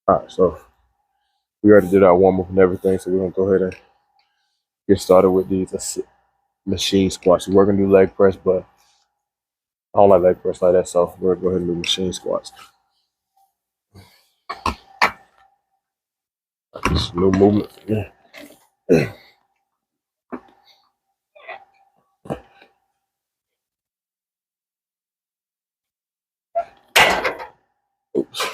All right, so we already did our warm up and everything, so we're gonna go ahead and get started with these machine squats. We're gonna do leg press, but I don't like leg press like that, so we're gonna go ahead and do machine squats. This new movement. Yeah. Oops.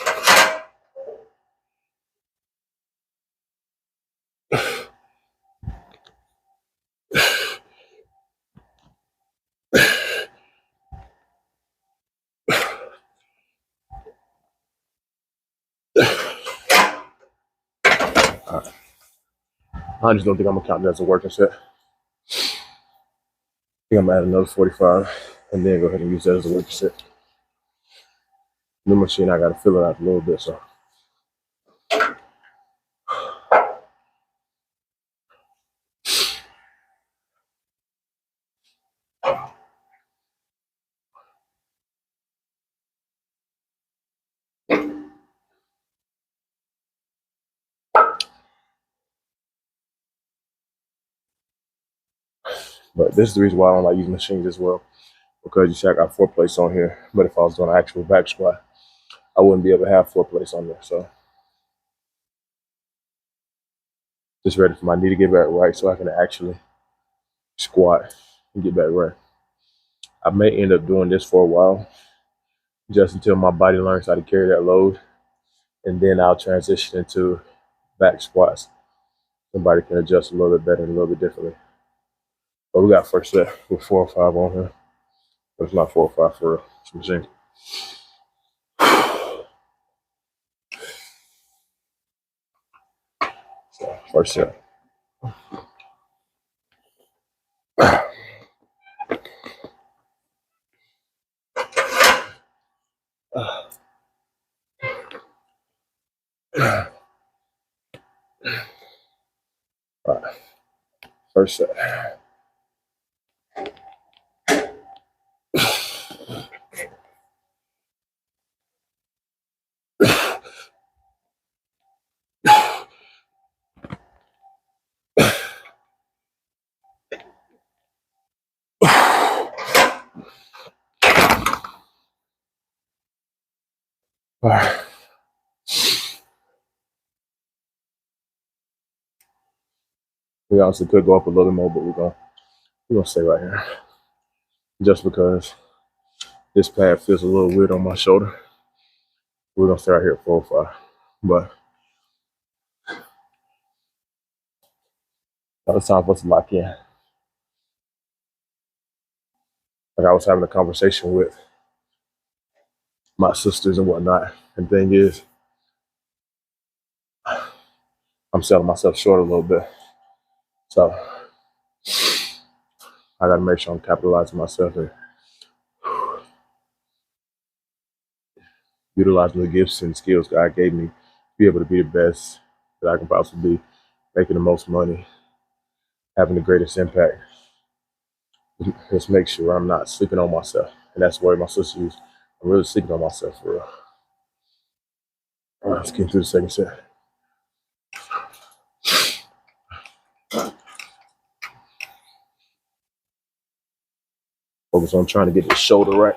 All right. I just don't think I'm gonna count that as a working set. I think I'm gonna add another 45 and then go ahead and use that as a working set. New machine, I gotta fill it out a little bit, so. But this is the reason why I don't like using machines as well. Because you see, I got 4 plates on here, but if I was doing an actual back squat, I wouldn't be able to have 4 plates on there. So just ready for my knee to get back right so I can actually squat and get back right. I may end up doing this for a while, just until my body learns how to carry that load, and then I'll transition into back squats. Somebody can adjust a little bit better and a little bit differently. But we got first set with 4 or 5 on here. But it's not 4 or 5 for real. It's a machine. So first set. All right. First set. All right. We honestly could go up a little more, but we're gonna stay right here. Just because this pad feels a little weird on my shoulder. We're gonna stay right here at 4 or 5. But now it's time for us to lock in. Like I was having a conversation with my sisters and whatnot. And the thing is, I'm selling myself short a little bit. So I gotta make sure I'm capitalizing myself and utilizing the gifts and skills God gave me to be able to be the best that I can possibly be, making the most money, having the greatest impact. Just make sure I'm not sleeping on myself. And that's the word my sister used. I'm really sleeping on myself for real. All right, let's get through the second set. Focus on trying to get the shoulder right.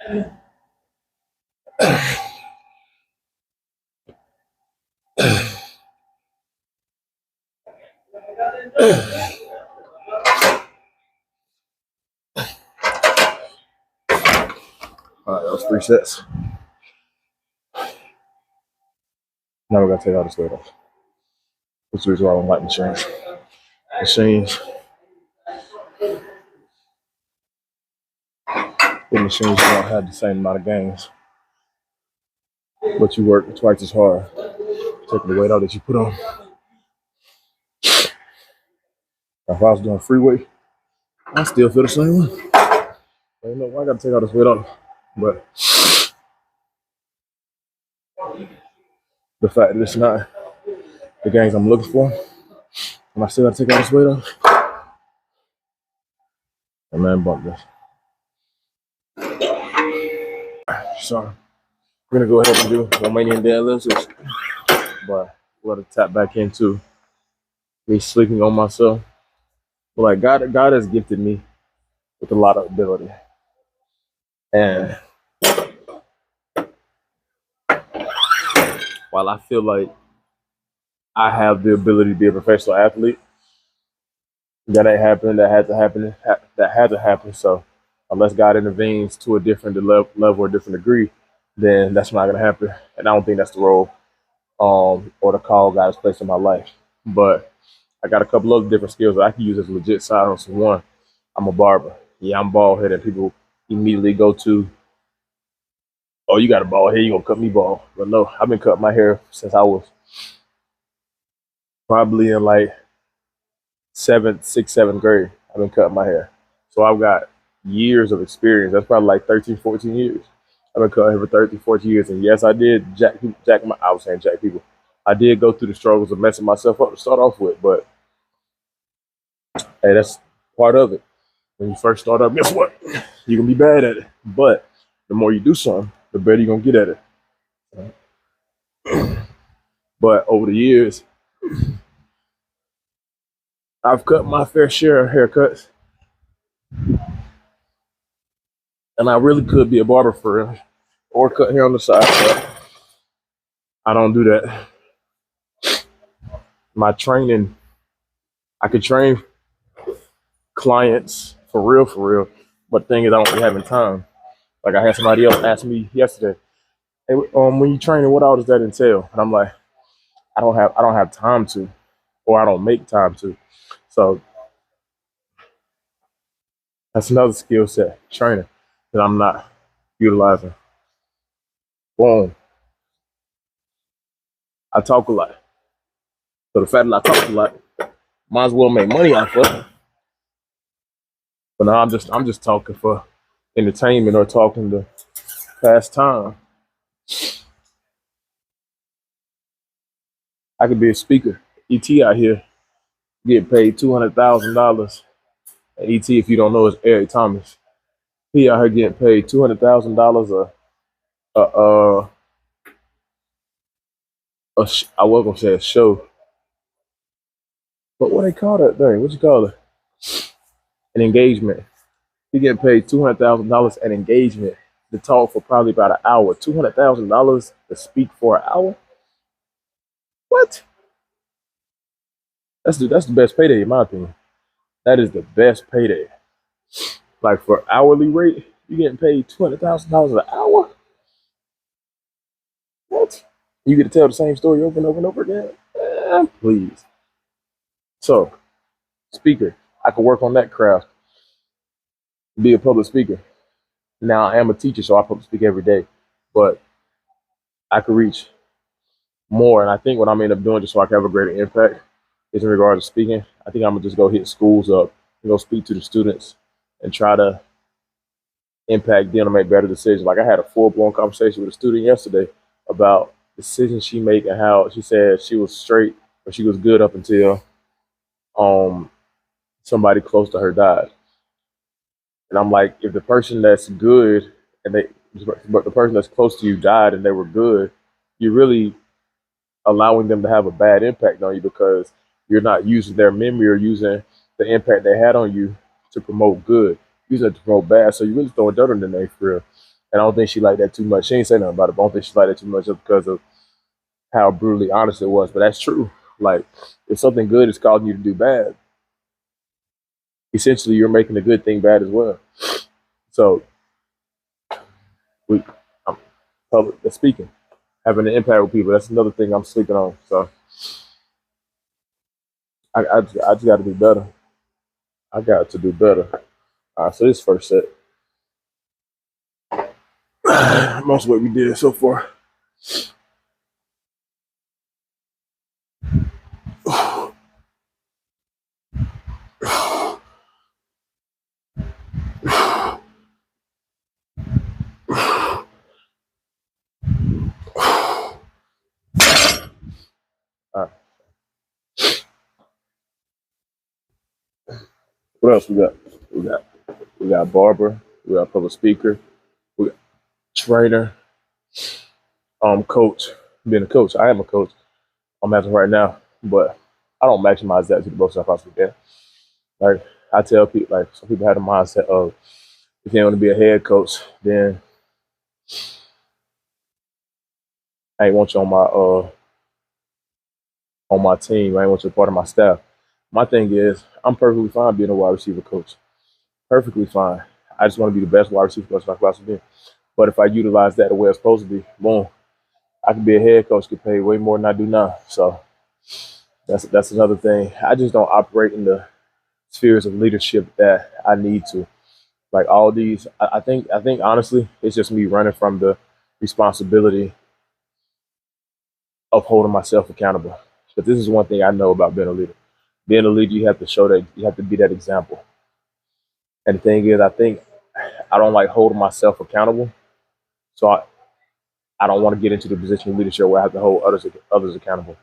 All right, that was 3 sets. Now we gotta take all this weight off. That's the reason why I don't like machines. Machines, with machines, you don't have the same amount of gains, but you work twice as hard. Taking the weight out that you put on. If I was doing free weight, I still feel the same way. I don't know why I gotta take all this weight off, but the fact that it's not the gains I'm looking for, and I still gotta take all this weight off, and man, bump this. So we're gonna go ahead and do Romanian deadlifts, but we're gonna tap back into me sleeping on myself. But like God has gifted me with a lot of ability, and while I feel like I have the ability to be a professional athlete, that ain't happening. That had to happen. That had to happen. So unless God intervenes to a different level or a different degree, then that's not gonna happen. And I don't think that's the role or the call God has placed in my life. But I got a couple other different skills that I can use as a legit side hustle. One, I'm a barber. Yeah, I'm bald headed. People immediately go to, oh, you got a bald head, you gonna cut me bald. But no, I've been cutting my hair since I was probably in like seventh grade. I've been cutting my hair. So I've got years of experience. That's probably like 13, 14 years. I've been cutting hair for 13, 14 years. And yes, I did I was saying jack people. I did go through the struggles of messing myself up to start off with, but hey, that's part of it. When you first start up, guess what? You're gonna be bad at it. But the more you do something, the better you're gonna get at it. But over the years, I've cut my fair share of haircuts. And I really could be a barber for real. Or cut hair on the side, but I don't do that. My training, I could train clients for real. But the thing is, I don't be having time. Like I had somebody else ask me yesterday, hey, when you training, what all does that entail? And I'm like, I don't have time to, or I don't make time to. So that's another skill set, training, that I'm not utilizing. Boom. I talk a lot. So the fact that I talk a lot, might as well make money off of it. But now I'm just talking for entertainment or talking to pass time. I could be a speaker. ET out here getting paid $200,000. ET, if you don't know, is Eric Thomas. He out here getting paid $200,000 a I was gonna say a show, but what they call that thing? What you call it? An engagement. He getting paid $200,000 an engagement to talk for probably about an hour. $200,000 to speak for an hour. What? That's the best payday in my opinion. That is the best payday. Like for hourly rate, you getting paid $200,000 an hour. What? You get to tell the same story over and over and over again. Please. So, speaker, I could work on that craft. Be a public speaker. Now I am a teacher, so I public speak every day, but I could reach more. And I think what I'm end up doing, just so I can have a greater impact, is in regards to speaking. I think I'm gonna just go hit schools up and go speak to the students and try to impact them to make better decisions. Like I had a full blown conversation with a student yesterday about decisions she made and how she said she was straight or she was good up until somebody close to her died. And I'm like, if the person that's good and but the person that's close to you died and they were good, you're really allowing them to have a bad impact on you because you're not using their memory or using the impact they had on you to promote good, using it to promote bad. So you're really throwing dirt on the name for real. And I don't think she liked that too much. She ain't say nothing about it, but I don't think she liked that too much just because of how brutally honest it was. But that's true. Like, if something good is causing you to do bad, essentially you're making the good thing bad as well. So we, I'm public speaking, having an impact with people. That's another thing I'm sleeping on. So I just got to do better. I got to do better. So this first set, most of what we did so far. Uh, what else we got? We got we got barber. We got public speaker. We got trainer. Coach. Being a coach, I am a coach. I'm as of right now, but I don't maximize that to the most I possibly can. Like I tell people, like some people have the mindset of if they want to be a head coach, then I ain't want you on my team. I ain't want you a part of my staff. My thing is, I'm perfectly fine being a wide receiver coach. Perfectly fine. I just want to be the best wide receiver coach I can possibly be. But if I utilize that the way it's supposed to be, boom, I could be a head coach, get paid way more than I do now. So that's another thing. I just don't operate in the spheres of leadership that I need to. Like all these, I think honestly, it's just me running from the responsibility of holding myself accountable. But this is one thing I know about being a leader. Being a leader, you have to show that you have to be that example. And the thing is, I think I don't like holding myself accountable. So I don't want to get into the position of leadership where I have to hold others accountable.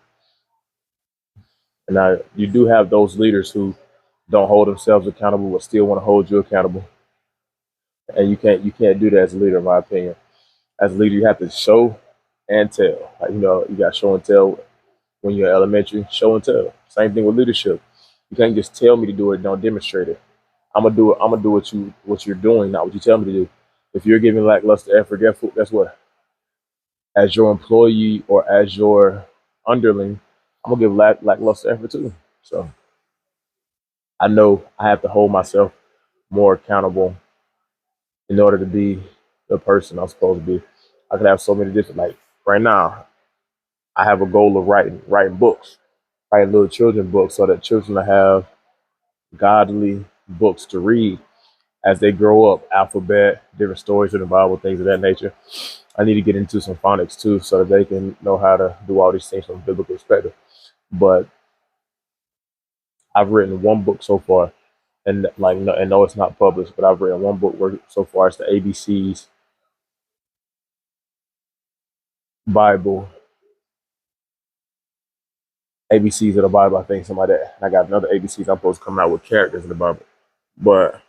And now you do have those leaders who don't hold themselves accountable but still want to hold you accountable. And you can't do that as a leader, in my opinion. As a leader, you have to show and tell. Like, you got show and tell when you're elementary, show and tell. Same thing with leadership. You can't just tell me to do it, don't demonstrate it. I'm gonna do it. I'm gonna do what you're doing, not what you tell me to do. If you're giving lackluster effort, guess what? As your employee or as your underling, I'm gonna give lackluster effort too. So I know I have to hold myself more accountable in order to be the person I'm supposed to be. I could have so many different like right now. I have a goal of writing books, writing little children books, so that children will have godly books to read as they grow up. Alphabet, different stories in the Bible, things of that nature. I need to get into some phonics too, so that they can know how to do all these things from a biblical perspective. But I've written one book so far, and like no, and no, it's not published, but I've written one book where so far it's the ABCs Bible, ABCs of the Bible, I think, something like that. And I got another ABCs I'm supposed to come out with characters in the Bible. But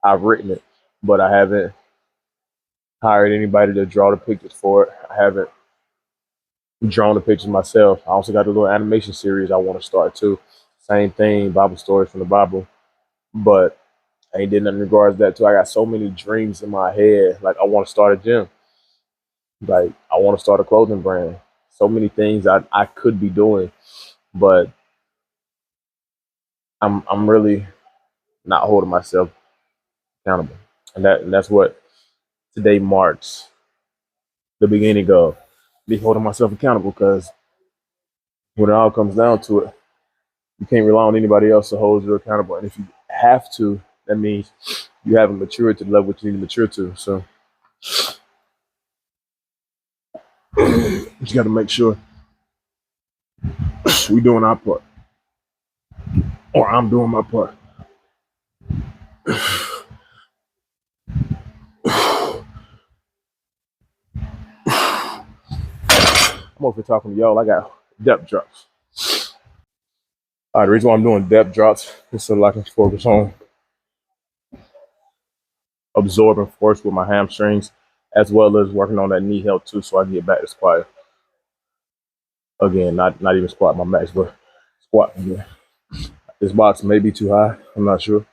I've written it, but I haven't hired anybody to draw the pictures for it. I haven't drawn the pictures myself. I also got a little animation series I want to start too. Same thing, Bible stories from the Bible. But I ain't did nothing in regards to that too. I got so many dreams in my head. Like I want to start a gym. Like I want to start a clothing brand. So many things I could be doing, but I'm really not holding myself accountable. And that's what today marks the beginning of me holding myself accountable because when it all comes down to it, you can't rely on anybody else to hold you accountable. And if you have to, that means you haven't matured to the level that you need to mature to. So you just got to make sure we doing our part, or I'm doing my part. I'm over here talking to y'all. I got depth drops. The reason why I'm doing depth drops is so that I can focus on absorbing force with my hamstrings, as well as working on that knee health too, so I can get back to squat again. Not even squat my max, but squat again. This box may be too high. I'm not sure.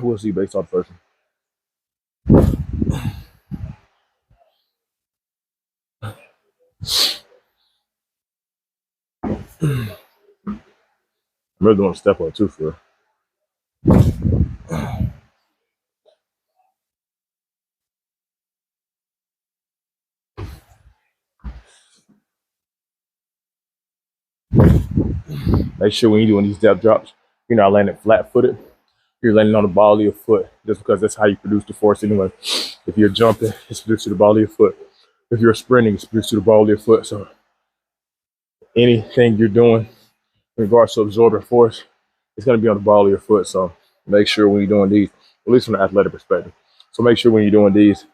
We'll see based on the person. I'm really want to step on it too, for make sure when you're doing these depth drops, you're not landing flat footed. You're landing on the ball of your foot, just because that's how you produce the force anyway. If you're jumping, it's produced to the ball of your foot. If you're sprinting, it's produced to the ball of your foot. So anything you're doing in regards to absorbing force, it's going to be on the ball of your foot. So make sure when you're doing these, at least from the athletic perspective. So make sure when you're doing these,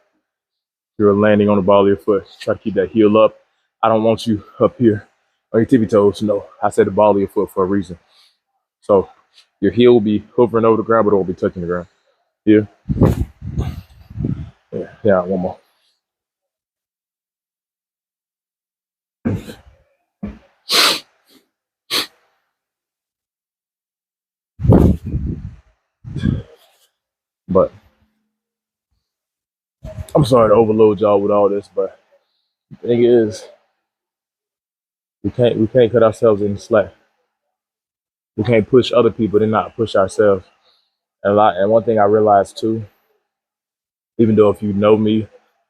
you're landing on the ball of your foot. Try to keep that heel up. I don't want you up here on your tippy toes. No, I said the ball of your foot for a reason. So your heel will be hovering over the ground, but it won't be touching the ground. Yeah. Yeah, one more. But I'm sorry to overload y'all with all this, but the thing is, we can't cut ourselves any slack. We can't push other people and not push ourselves. And one thing I realized too, even though if you know me,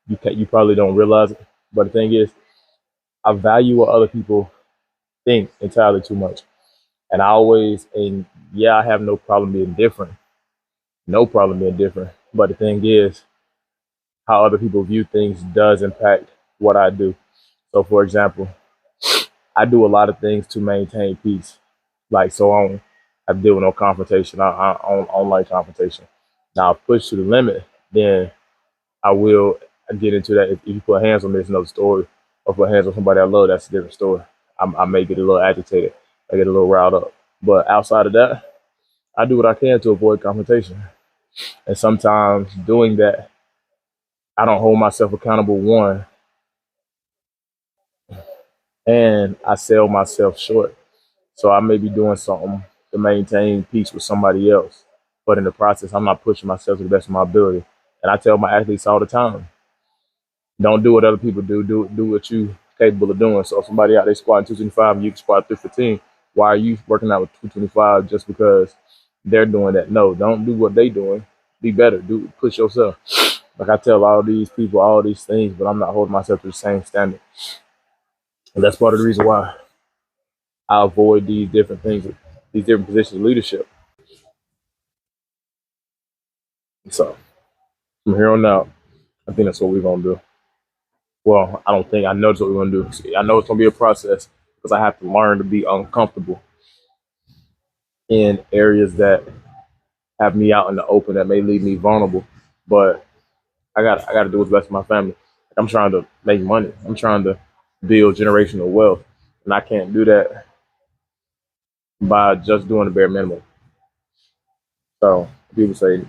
you probably don't realize it. But the thing is, I value what other people think entirely too much. And yeah, I have no problem being different. No problem being different. But the thing is, how other people view things does impact what I do. So for example, I do a lot of things to maintain peace. Like so on I deal with no confrontation. I don't like confrontation. Now if pushed to the limit, then I will get into that. If you put hands on me, it's another story. Or put hands on somebody I love, that's a different story. I may get a little agitated. I get a little riled up. But outside of that, I do what I can to avoid confrontation. And sometimes doing that, I don't hold myself accountable, one, and I sell myself short. So I may be doing something to maintain peace with somebody else. But in the process, I'm not pushing myself to the best of my ability. And I tell my athletes all the time, don't do what other people do. Do what you capable of doing. So if somebody out there squatting 225 and you can squat 315, why are you working out with 225 just because they're doing that? No, don't do what they doing. Be better. Push yourself. Like I tell all these people all these things, but I'm not holding myself to the same standard. And that's part of the reason why I avoid these different things, these different positions of leadership. So from here on out, I think that's what we're gonna do. Well, I don't think I know that's what we're gonna do. I know it's gonna be a process because I have to learn to be uncomfortable in areas that have me out in the open that may leave me vulnerable. But I got to do what's best for my family. I'm trying to make money. I'm trying to build generational wealth, and I can't do that by just doing the bare minimum. So people say,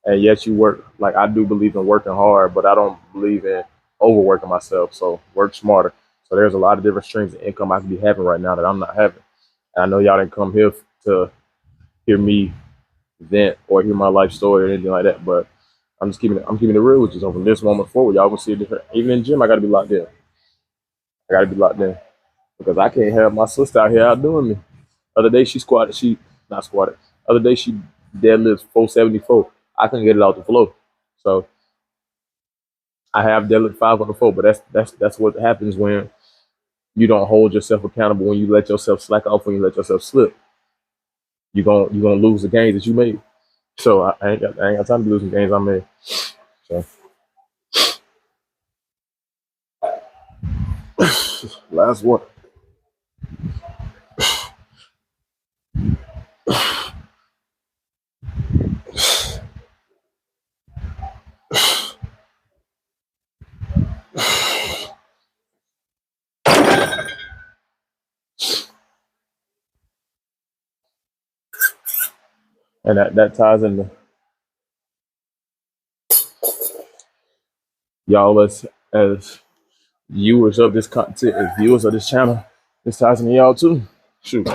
and yes, you work. Like I do believe in working hard, but I don't believe in overworking myself. So work smarter. So there's a lot of different streams of income I could be having right now that I'm not having. And I know y'all didn't come here to hear me vent or hear my life story or anything like that. But I'm keeping it real with you. So from this moment forward, y'all gonna see a different. Even in the gym, I gotta be locked in. I gotta be locked in because I can't have my sister out here outdoing me. Other day she squatted, she not squatted. Other day she deadlifts 474. I couldn't get it off the floor. So I have deadlift 504, but that's what happens when you don't hold yourself accountable, when you let yourself slack off, when you let yourself slip. You're gonna lose the gains that you made. So I ain't got time to be losing gains I made. So last one. And that ties into y'all as viewers of this content, as viewers of this channel. This ties into y'all too. Shoot.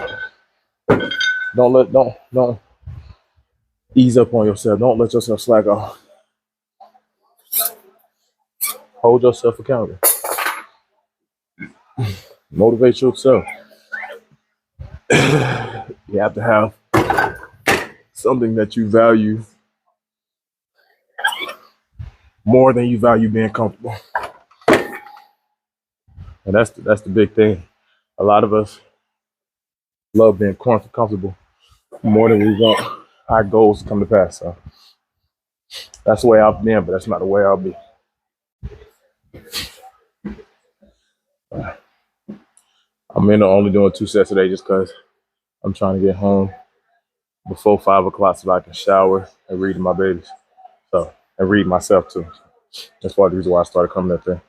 Don't ease up on yourself. Don't let yourself slack off. Hold yourself accountable. Motivate yourself. You have to have something that you value more than you value being comfortable. And that's the big thing. A lot of us love being comfortable more than we want our goals to come to pass. So that's the way I've been, but that's not the way I'll be. I'm in only doing 2 sets today just because I'm trying to get home before 5 o'clock so that I can shower and read to my babies. So and read myself too. That's part of the reason why I started coming up there.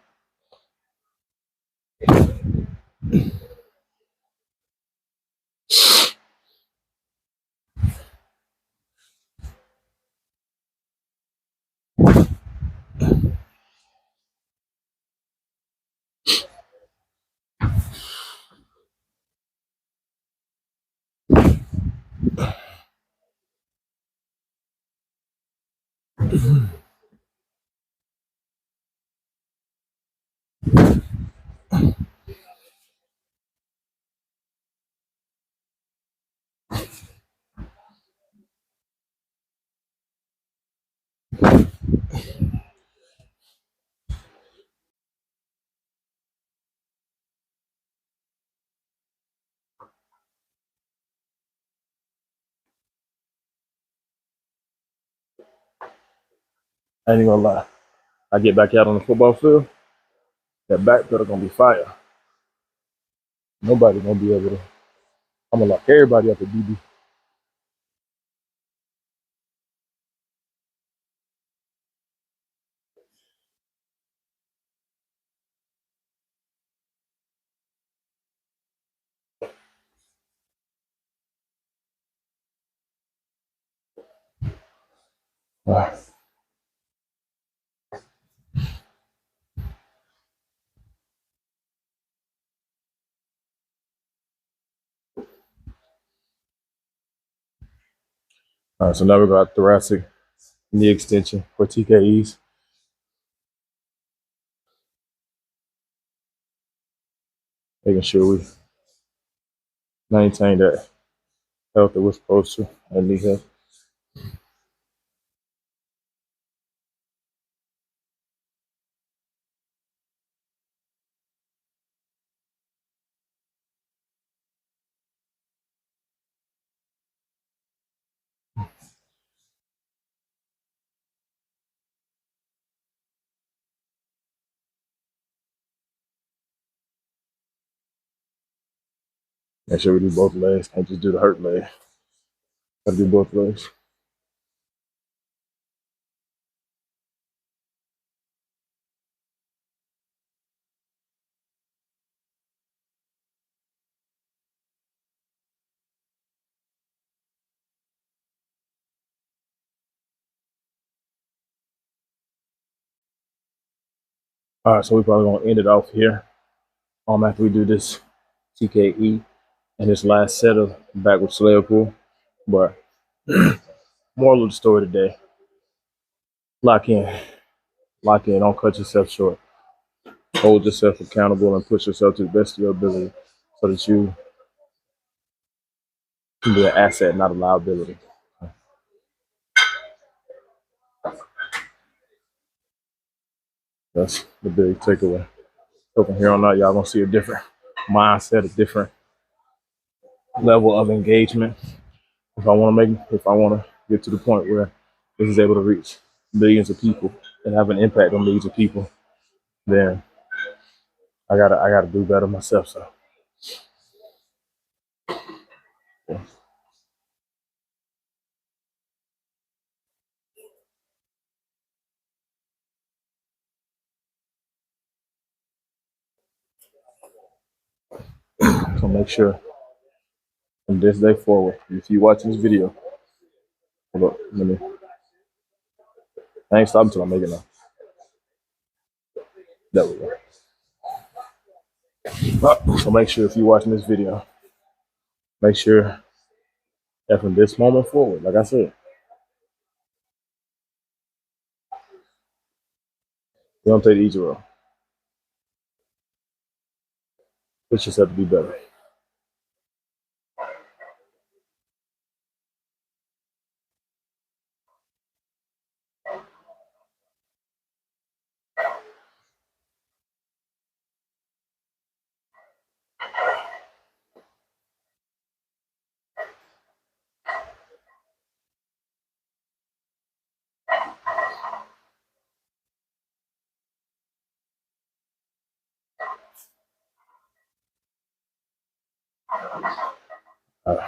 I ain't gonna lie. I get back out on the football field, that back pedal gonna be fire. Nobody gonna be able to. I'm gonna lock everybody up at BB. All right, so now we got thoracic knee extension for TKEs. Making sure we maintain that health that we're supposed to and knee health. Make sure we do both legs. Can't just do the hurt leg. Gotta do both legs. All right, so we're probably gonna end it off here. After we do this TKE and this last set of backward sled pull. But moral of the story today: lock in, lock in. Don't cut yourself short. Hold yourself accountable and push yourself to the best of your ability, so that you can be an asset, not a liability. That's the big takeaway. So from here on out, y'all gonna see a different mindset, a different level of engagement. If I want to get to the point where this is able to reach millions of people and have an impact on millions of people, then I gotta do better myself. So, yeah. So make sure from this day forward, if you watching this video, hold up, I ain't stopping until I make it now. There we go. So make sure if you're watching this video, make sure that from this moment forward, like I said, you don't take the easy road. Push yourself to be better.